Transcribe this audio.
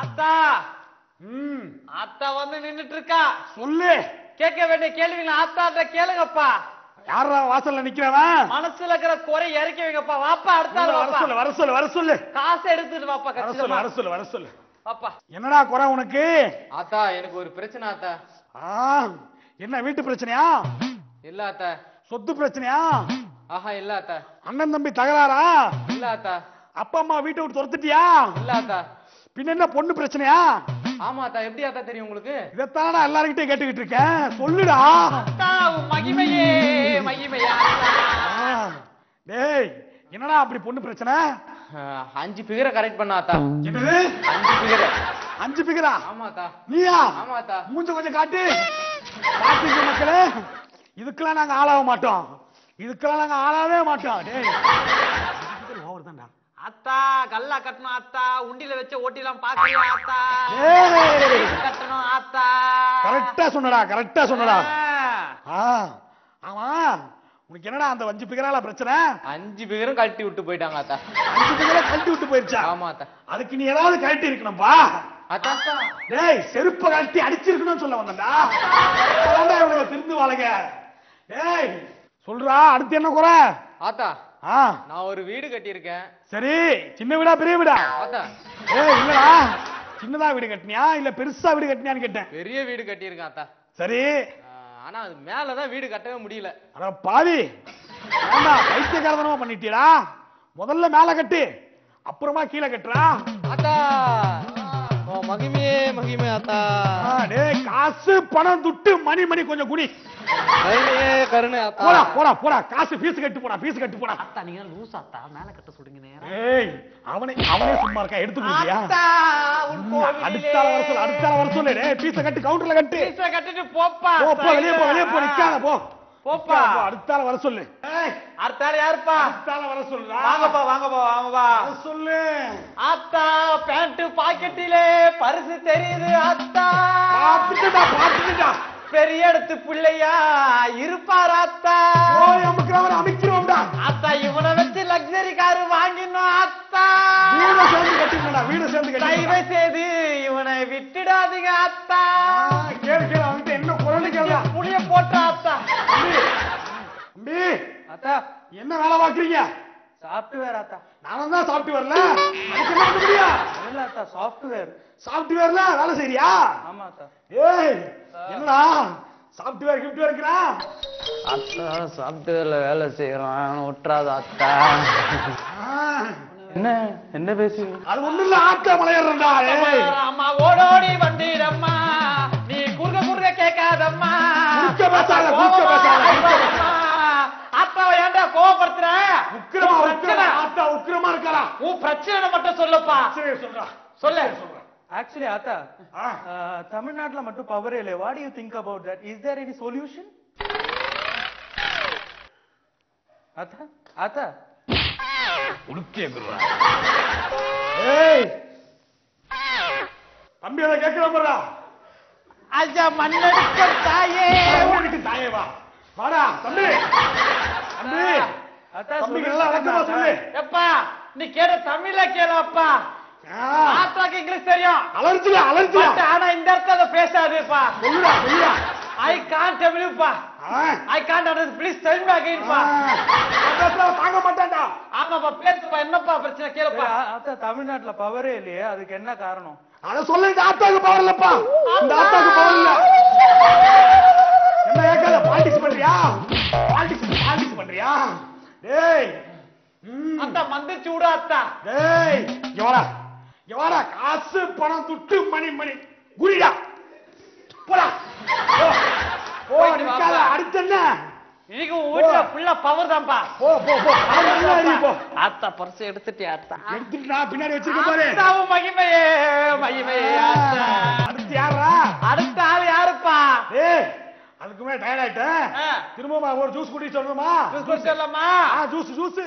அத்தா அத்தா வந்து நின்னுட்டு இருக்கா. சொல்லு. கேட்க வேண்டிய கேள்விங்களா அத்தாட்ட கேளுங்கப்பா. யாரா வாசல்ல நிக்கிறவன்? மனசுல இருக்கிற குறை இறக்கி வைங்கப்பா. வாப்பா அடுத்தாள் வாப்பா. வர சொல்லு வர சொல்லு. காசை எடுத்துட்டு வாப்பா. வர சொல்லு. வாப்பா. என்னடா குறை உனக்கு? அத்தா எனக்கு ஒரு பிரச்சனை அத்தா. என்ன வீட்டு பிரச்சனையா? இல்ல அத்தா. சொத்து பிரச்சனையா? ஆஹா இல்ல அத்தா. அண்ணன் தம்பி தகராறா? இல்ல அத்தா. அப்பா அம்மா வீட்டை விட்டு துரத்துட்டியா? இல்ல அத்தா. பின்ன என்ன பொண்ணு பிரச்சனையா? ஆமா அத்தா. எப்படி அத்தா தெரியும் உங்களுக்கு? இதைத்தானடா எல்லார்கிட்டயும் கேட்டுக்கிட்டு இருக்கேன். சொல்லுடா. அத்தா மகிமையே மகிமையா. டேய் என்னடா அப்படி பொண்ணு பிரச்சனை? 5 பிகரை கரெக்ட் பண்ணா அத்தா. என்னது? 5 பிகரை. 5 பிகரா? ஆமா அத்தா. நீயா? ஆமா அத்தா. மூஞ்ச கொஞ்சம் காட்டு. பாத்தீங்க மக்களே, இதுக்கெல்லாம் நாங்க ஆளாக மாட்டோம். டேய் ஓவர் தான்டா. அத்தா கல்லா கட்டணும் அத்தா. உண்டியில வச்ச ஓட்டிலாம் பாக்கறியா அத்தா? கட்டணும் அத்தா. கரெக்டா சொன்னடா. ஆமா உனக்கு என்னடா அந்த 5 பிகரால பிரச்சனை? 5 பிகரும் கழட்டி விட்டு போயிட்டாங்க அத்தா. 5 பிகரை கழட்டி விட்டு போயிருச்சா? ஆமா அத்தா. அதுக்கு நீ ஏதாவது கழட்டி இருக்கணும்பா. அத்தா டேய் செருப்ப கழட்டி அடிச்சிருக்கணும்னு சொல்ல வந்தடா. இவனுங்க திருந்து வாழுங்க. டேய் சொல்றா அடுத்து என்ன குறை? ஆத்தா நான் ஒரு வீடு கட்டியிருக்கேன். சரி சின்ன வீடா பெரிய வீடா? ஆத்தா இல்லடா சின்னதா வீடு கட்டினியா இல்ல பெருசா வீடு கட்டினியான்னு கேட்டேன். பெரிய வீடு கட்டியிருக்கேன் ஆத்தா. சரி ஆனா அது மேலதான் வீடு கட்டவே முடியல. அட பாவி ஏண்டா பைத்தியக்காரத்தனமா பண்ணிட்டியடா. முதல்ல மேல கட்டு அப்புறமா கீழே கட்டுறா. ஆத்தா மகிமே ஆத்தா. டேய் காசு பணம் துட்டு மணி கொஞ்சம் குடி. கருணை ஆத்தா. போடா காசு ஃபீஸ் கட்டு போடா. அத்தா நீங்க லூஸ் ஆத்தா. மேல கட்ட சொல்லுங்க நேரா. ஏய் அவனே சும்மா இருக்கா எடுத்து குடியா? அடுத்தால வர சொல்லு. டேய் ஃபீஸ் கட்டு கவுண்டர்ல கட்டு. ஃபீஸ் கட்டிட்டு போப்பா. வெளிய போ நிக்காத போ. போப்பா அடுத்தால வர சொல்லு. ஏய் அடுத்தால யாருப்பா? அடுத்தால வர சொல்றா. வாங்கப்பா. சொல்லு. அத்தா பேண்ட் பாக்கெட்டிலே பரிசு தெரியுது அத்தா. பாத்துட்டா பெரிய இடத்து பிள்ளையா இருப்பார் அத்தா. அமைக்கிறோம்டா அத்தா. இவனை வச்சு லக்ஸரி காரு வாங்கினோம் அத்தா. வீடு சேர்ந்து தயவு செய்து இவனை விட்டுடாதீங்க அத்தா. கேளு அவன்கிட்ட என்ன குரல் கேளு. புளிய போட்டா அத்தா. அத்தா என்ன வேலை பாக்குறீங்க? சாப்ட்வேர் அத்தா. நானும் தான் சாப்ட்வேர்ல. அதுக்கு என்ன முடியா? இல்ல அத்தா சாப்ட்வேர்ல வேலை செய்றியா? ஆமா அத்தா. ஏய் என்னடா சாப்ட்வேர் கிஃப்ட் இருக்கறா? அத்தா சாப்ட்வேர்ல வேலை செய்யறான் விட்டுறாத அத்தா. என்ன பேசி? அது ஒண்ணு இல்ல ஆட்ட மலையறடா. அம்மா ஓடோடி வண்டிடம்மா நீ குறுக்க கேட்காதம்மா. குறுக்க பேசாத. அத்தாவை ஏன்டா கோவப்படுத்துற? ஆத்தா உக்கிரமா இருக்கறா. உன் பிரச்சனை மட்டும் சொல்லப்பா. சரி சொல்லு. Actually, Atha, Tamil Nadu mattu power ile. What do you think about that? Is there any solution? Atha. உடுக்கே குருவா. ஏய் தம்பி அத கேக்குறா. அஜா மண்ணடிக்க தாயே வா. வாடா தம்பி. Atha தம்பி நல்லா அடக்கமா சொல்லு. எப்பா நீ கேட தமிழ்ல கேளப்பா. ஆத்தாக்கு இங்கிலீஷ் தெரியும். அலர்ஜியா. ஆனா இந்த இடத்துல பேசாதேப்பா. சொல்லுடா. I can't tell you பா. I can't understand. Please tell me again பா. தாங்க மாட்டான்டா. ஆமாப்பா பேசுப்பா. என்னப்பா பிரச்சனை கேளுப்பா. Atha Tamil Nadu power இல்லையே அதுக்கு என்ன காரணம்? அத சொல்ல இந்த ஆத்தாக்கு பவர் இல்லப்பா. இந்த ஆத்தாக்கு பவர் இல்ல. என்ன ஏக்கல பாலிடிக்ஸ் பண்றியா? டேய் அத்தா மந்து சூடா அத்தா. டேய் எவரா காசு பணம் துட்டு மணி குடிடா. போடா. நிக்காத. அடுத்து என்ன? இன்னைக்கு வீட்டுல ஃபுல்லா பவர் தான்ப்பா. போ. அத்தா பர்ஸ் எடுத்துட்டியா அத்தா? எடுத்துட்டு நான் பின்னாடி வச்சிருக்க பாரு. அத்தாவும் மகிமையே அத்தா. அடுத்து யாரா? அடுத்த ஆள் யாருப்பா? ஏய் அதுக்கு மேல டயர்ட் ஆயிட்டேன். திரும்ப ஒரு ஜூஸ் குடி சொல்லணுமா? சொல்லலாமா? ஜூஸ்